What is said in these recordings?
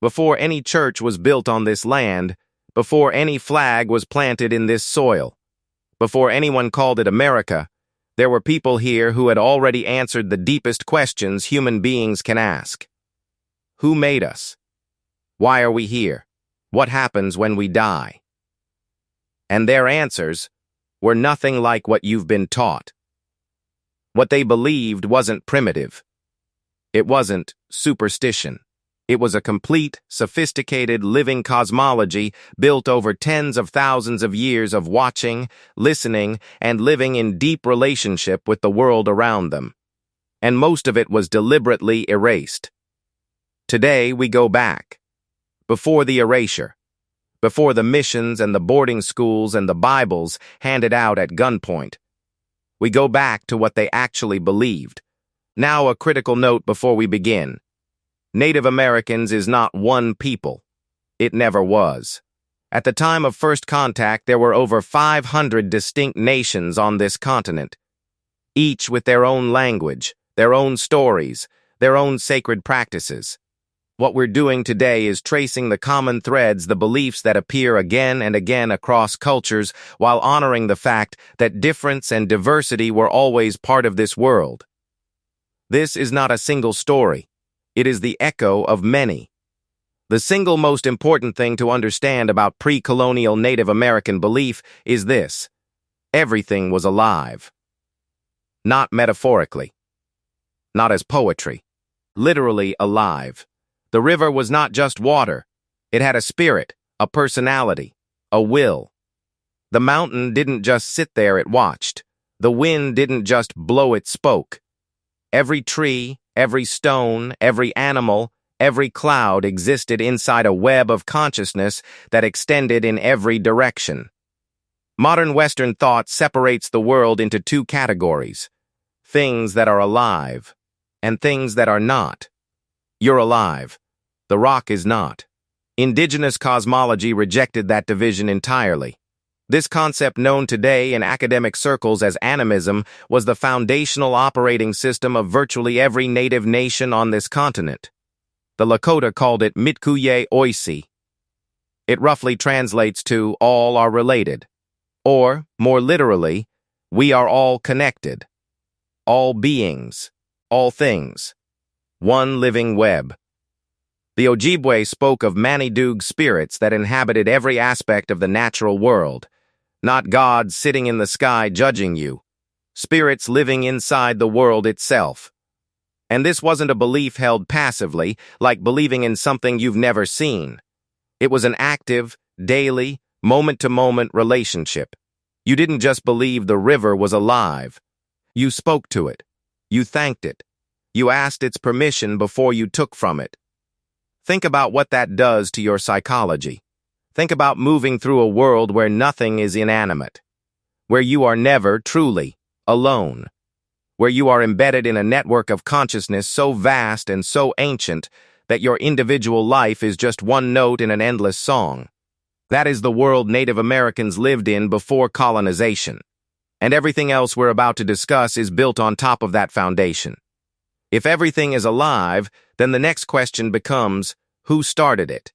before any church was built on this land, before any flag was planted in this soil, before anyone called it America, there were people here who had already answered the deepest questions human beings can ask. Who made us? Why are we here? What happens when we die? And their answers were nothing like what you've been taught. What they believed wasn't primitive. It wasn't superstition. It was a complete, sophisticated, living cosmology built over tens of thousands of years of watching, listening, and living in deep relationship with the world around them. And most of it was deliberately erased. Today we go back. Before the erasure. Before the missions and the boarding schools and the Bibles handed out at gunpoint. We go back to what they actually believed. Now a critical note before we begin. Native Americans is not one people. It never was. At the time of first contact, there were over 500 distinct nations on this continent, each with their own language, their own stories, their own sacred practices. What we're doing today is tracing the common threads, the beliefs that appear again and again across cultures, while honoring the fact that difference and diversity were always part of this world. This is not a single story. It is the echo of many. The single most important thing to understand about pre-colonial Native American belief is this: everything was alive. Not metaphorically. Not as poetry. Literally alive. The river was not just water. It had a spirit, a personality, a will. The mountain didn't just sit there, it watched. The wind didn't just blow, it spoke. Every tree, every stone, every animal, every cloud existed inside a web of consciousness that extended in every direction. Modern Western thought separates the world into two categories: things that are alive and things that are not. You're alive. The rock is not. Indigenous cosmology rejected that division entirely. This concept, known today in academic circles as animism, was the foundational operating system of virtually every native nation on this continent. The Lakota called it Mitkuye Oisi. It roughly translates to all are related. Or, more literally, we are all connected. All beings. All things. One living web. The Ojibwe spoke of Manidoog spirits that inhabited every aspect of the natural world. Not gods sitting in the sky judging you. Spirits living inside the world itself. And this wasn't a belief held passively, like believing in something you've never seen. It was an active, daily, moment-to-moment relationship. You didn't just believe the river was alive. You spoke to it. You thanked it. You asked its permission before you took from it. Think about what that does to your psychology. Think about moving through a world where nothing is inanimate, where you are never truly alone, where you are embedded in a network of consciousness so vast and so ancient that your individual life is just one note in an endless song. That is the world Native Americans lived in before colonization, and everything else we're about to discuss is built on top of that foundation. If everything is alive, then the next question becomes, who started it?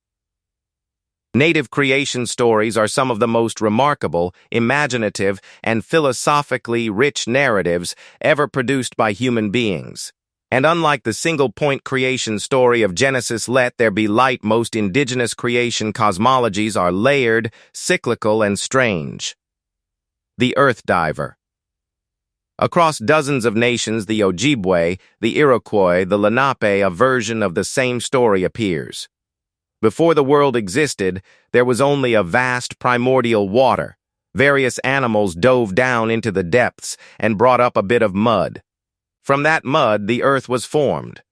Native creation stories are some of the most remarkable, imaginative, and philosophically rich narratives ever produced by human beings. And unlike the single-point creation story of Genesis, let there be light, most indigenous creation cosmologies are layered, cyclical, and strange. The Earth Diver. Across dozens of nations, the Ojibwe, the Iroquois, the Lenape, a version of the same story appears. Before the world existed, there was only a vast primordial water. Various animals dove down into the depths and brought up a bit of mud. From that mud, the earth was formed.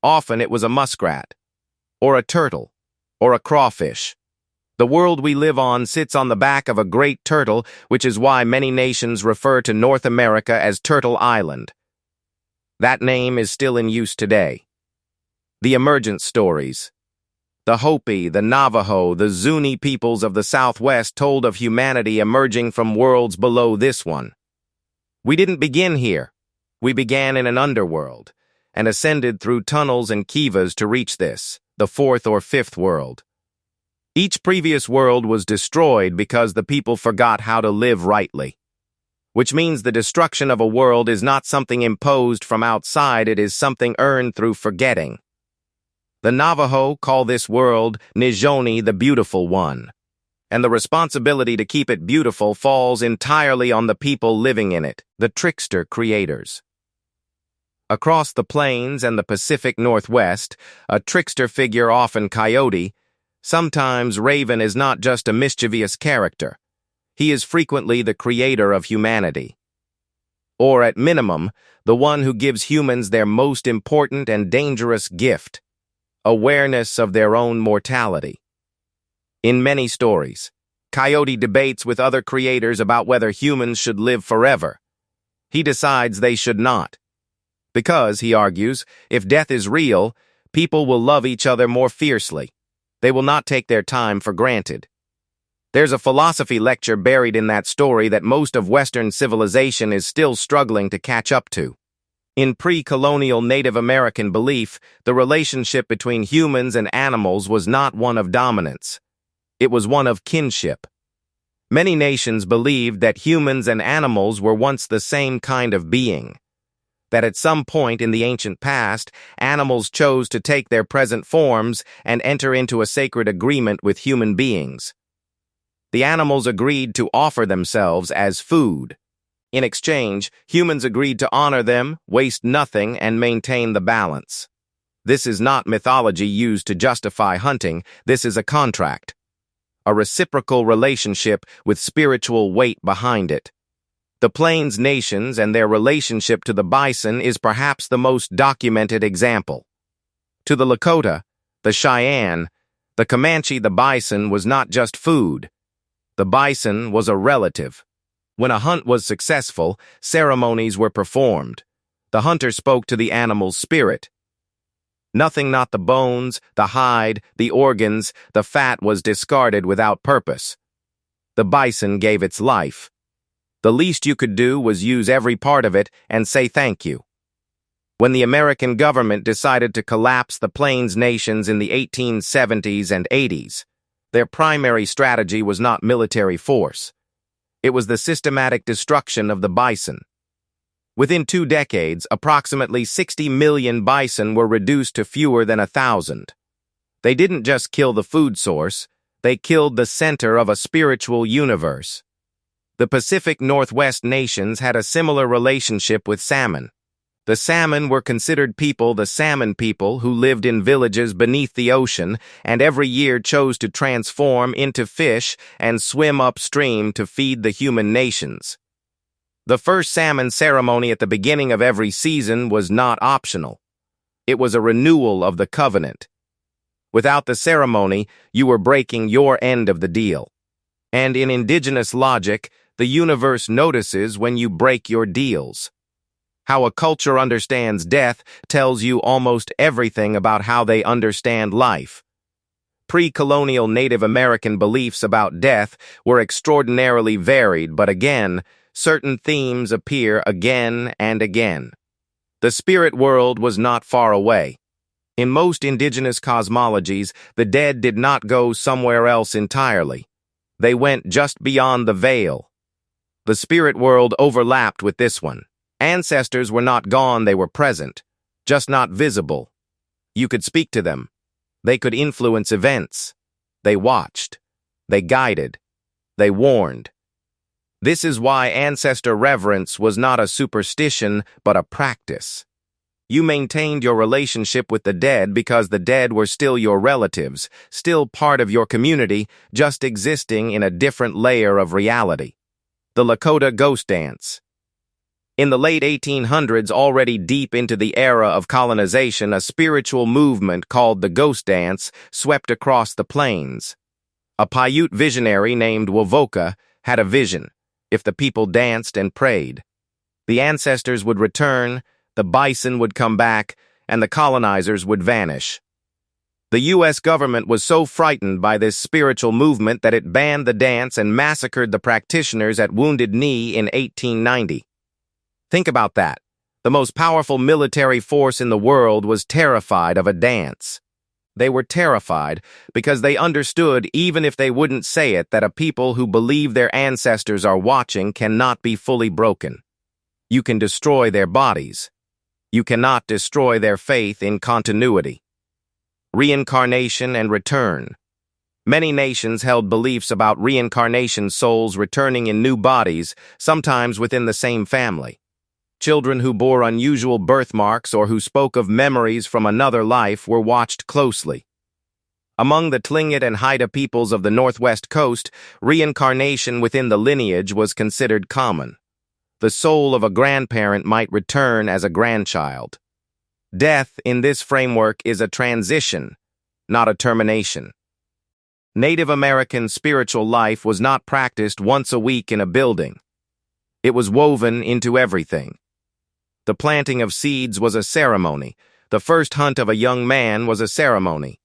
Often it was a muskrat, or a turtle, or a crawfish. The world we live on sits on the back of a great turtle, which is why many nations refer to North America as Turtle Island. That name is still in use today. The emergent stories. The Hopi, the Navajo, the Zuni peoples of the Southwest told of humanity emerging from worlds below this one. We didn't begin here. We began in an underworld, and ascended through tunnels and kivas to reach this, the fourth or fifth world. Each previous world was destroyed because the people forgot how to live rightly. Which means the destruction of a world is not something imposed from outside, it is something earned through forgetting. The Navajo call this world Nijoni, the Beautiful One, and the responsibility to keep it beautiful falls entirely on the people living in it, the trickster creators. Across the plains and the Pacific Northwest, a trickster figure, often coyote, sometimes raven, is not just a mischievous character. He is frequently the creator of humanity. Or at minimum, the one who gives humans their most important and dangerous gift, awareness of their own mortality. In many stories, Coyote debates with other creators about whether humans should live forever. He decides they should not. Because, he argues, if death is real, people will love each other more fiercely. They will not take their time for granted. There's a philosophy lecture buried in that story that most of Western civilization is still struggling to catch up to. In pre-colonial Native American belief, the relationship between humans and animals was not one of dominance. It was one of kinship. Many nations believed that humans and animals were once the same kind of being. That at some point in the ancient past, animals chose to take their present forms and enter into a sacred agreement with human beings. The animals agreed to offer themselves as food. In exchange, humans agreed to honor them, waste nothing, and maintain the balance. This is not mythology used to justify hunting. This is a contract. A reciprocal relationship with spiritual weight behind it. The Plains nations and their relationship to the bison is perhaps the most documented example. To the Lakota, the Cheyenne, the Comanche, the bison was not just food. The bison was a relative. When a hunt was successful, ceremonies were performed. The hunter spoke to the animal's spirit. Nothing, not the bones, the hide, the organs, the fat, was discarded without purpose. The bison gave its life. The least you could do was use every part of it and say thank you. When the American government decided to collapse the Plains nations in the 1870s and 80s, their primary strategy was not military force. It was the systematic destruction of the bison. Within 2 decades, approximately 60 million bison were reduced to fewer than 1,000. They didn't just kill the food source, they killed the center of a spiritual universe. The Pacific Northwest nations had a similar relationship with salmon. The salmon were considered people, the salmon people, who lived in villages beneath the ocean and every year chose to transform into fish and swim upstream to feed the human nations. The first salmon ceremony at the beginning of every season was not optional. It was a renewal of the covenant. Without the ceremony, you were breaking your end of the deal. And in indigenous logic, the universe notices when you break your deals. How a culture understands death tells you almost everything about how they understand life. Pre-colonial Native American beliefs about death were extraordinarily varied, but again, certain themes appear again and again. The spirit world was not far away. In most indigenous cosmologies, the dead did not go somewhere else entirely. They went just beyond the veil. The spirit world overlapped with this one. Ancestors were not gone, they were present, just not visible. You could speak to them. They could influence events. They watched. They guided. They warned. This is why ancestor reverence was not a superstition, but a practice. You maintained your relationship with the dead because the dead were still your relatives, still part of your community, just existing in a different layer of reality. The Lakota Ghost Dance. In the late 1800s, already deep into the era of colonization, a spiritual movement called the Ghost Dance swept across the plains. A Paiute visionary named Wovoka had a vision. If the people danced and prayed, the ancestors would return, the bison would come back, and the colonizers would vanish. The U.S. government was so frightened by this spiritual movement that it banned the dance and massacred the practitioners at Wounded Knee in 1890. Think about that. The most powerful military force in the world was terrified of a dance. They were terrified because they understood, even if they wouldn't say it, that a people who believe their ancestors are watching cannot be fully broken. You can destroy their bodies. You cannot destroy their faith in continuity. Reincarnation and return. Many nations held beliefs about reincarnation, souls returning in new bodies, sometimes within the same family. Children who bore unusual birthmarks or who spoke of memories from another life were watched closely. Among the Tlingit and Haida peoples of the northwest coast, reincarnation within the lineage was considered common. The soul of a grandparent might return as a grandchild. Death, in this framework, is a transition, not a termination. Native American spiritual life was not practiced once a week in a building. It was woven into everything. The planting of seeds was a ceremony. The first hunt of a young man was a ceremony.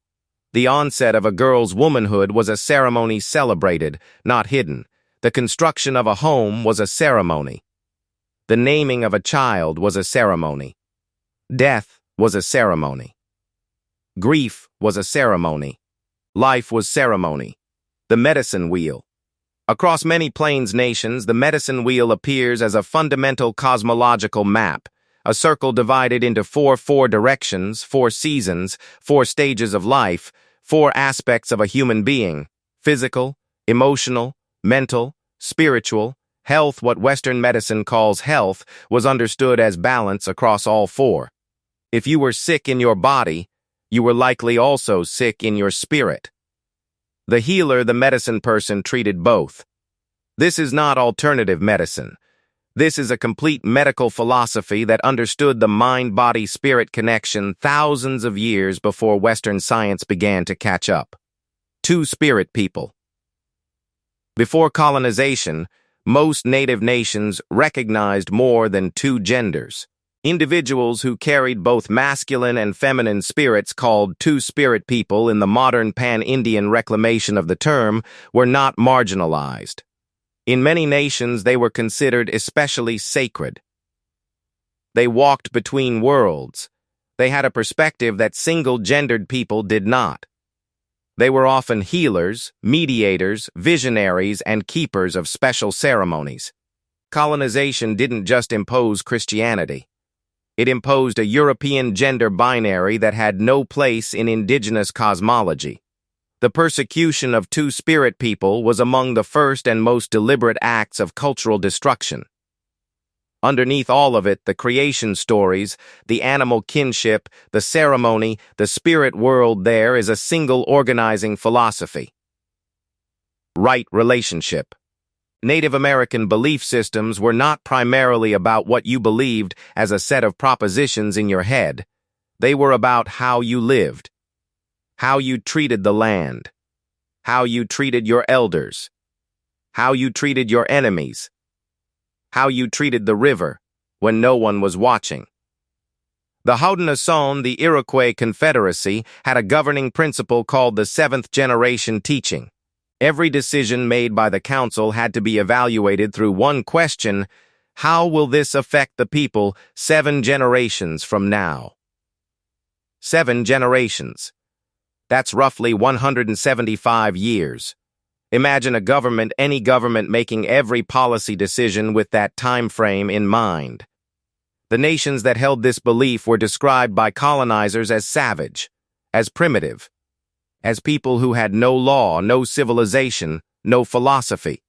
The onset of a girl's womanhood was a ceremony celebrated, not hidden. The construction of a home was a ceremony. The naming of a child was a ceremony. Death was a ceremony. Grief was a ceremony. Life was ceremony. The medicine wheel. Across many Plains nations, the medicine wheel appears as a fundamental cosmological map, a circle divided into four directions, 4 seasons, 4 stages of life, 4 aspects of a human being: physical, emotional, mental, spiritual. Health, what Western medicine calls health, was understood as balance across all 4. If you were sick in your body, you were likely also sick in your spirit. The healer, the medicine person, treated both. This is not alternative medicine. This is a complete medical philosophy that understood the mind-body-spirit connection thousands of years before Western science began to catch up. 2 spirit people. Before colonization, most native nations recognized more than 2 genders. Individuals who carried both masculine and feminine spirits, called two-spirit people in the modern pan-Indian reclamation of the term, were not marginalized. In many nations, they were considered especially sacred. They walked between worlds. They had a perspective that single-gendered people did not. They were often healers, mediators, visionaries, and keepers of special ceremonies. Colonization didn't just impose Christianity. It imposed a European gender binary that had no place in indigenous cosmology. The persecution of two-spirit people was among the first and most deliberate acts of cultural destruction. Underneath all of it, the creation stories, the animal kinship, the ceremony, the spirit world, there is a single organizing philosophy. Right relationship. Native American belief systems were not primarily about what you believed as a set of propositions in your head. They were about how you lived, how you treated the land, how you treated your elders, how you treated your enemies, how you treated the river when no one was watching. The Haudenosaunee, the Iroquois Confederacy, had a governing principle called the 7th generation teaching. Every decision made by the council had to be evaluated through one question: how will this affect the people 7 generations from now? 7 generations. That's roughly 175 years. Imagine a government, any government, making every policy decision with that time frame in mind. The nations that held this belief were described by colonizers as savage, as primitive, as people who had no law, no civilization, no philosophy.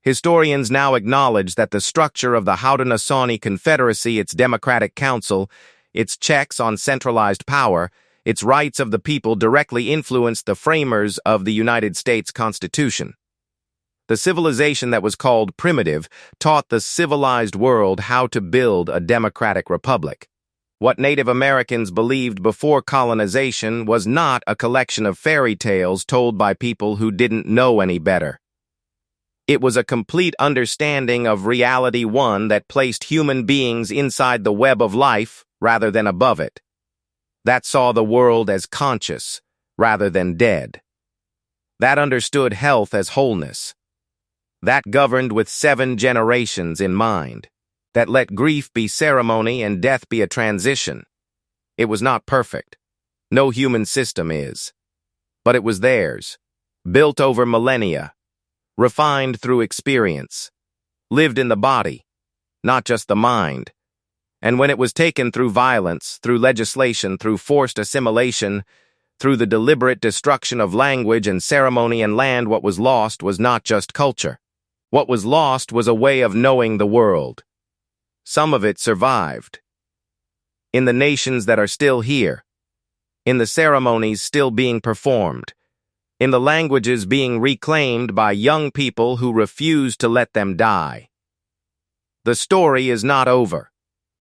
Historians now acknowledge that the structure of the Haudenosaunee Confederacy, its democratic council, its checks on centralized power, its rights of the people directly influenced the framers of the United States Constitution. The civilization that was called primitive taught the civilized world how to build a democratic republic. What Native Americans believed before colonization was not a collection of fairy tales told by people who didn't know any better. It was a complete understanding of reality, one that placed human beings inside the web of life rather than above it. That saw the world as conscious rather than dead. That understood health as wholeness. That governed with 7 generations in mind. That let grief be ceremony and death be a transition. It was not perfect. No human system is. But it was theirs, built over millennia, refined through experience, lived in the body, not just the mind. And when it was taken through violence, through legislation, through forced assimilation, through the deliberate destruction of language and ceremony and land, what was lost was not just culture. What was lost was a way of knowing the world. Some of it survived. In the nations that are still here, in the ceremonies still being performed, in the languages being reclaimed by young people who refuse to let them die. The story is not over.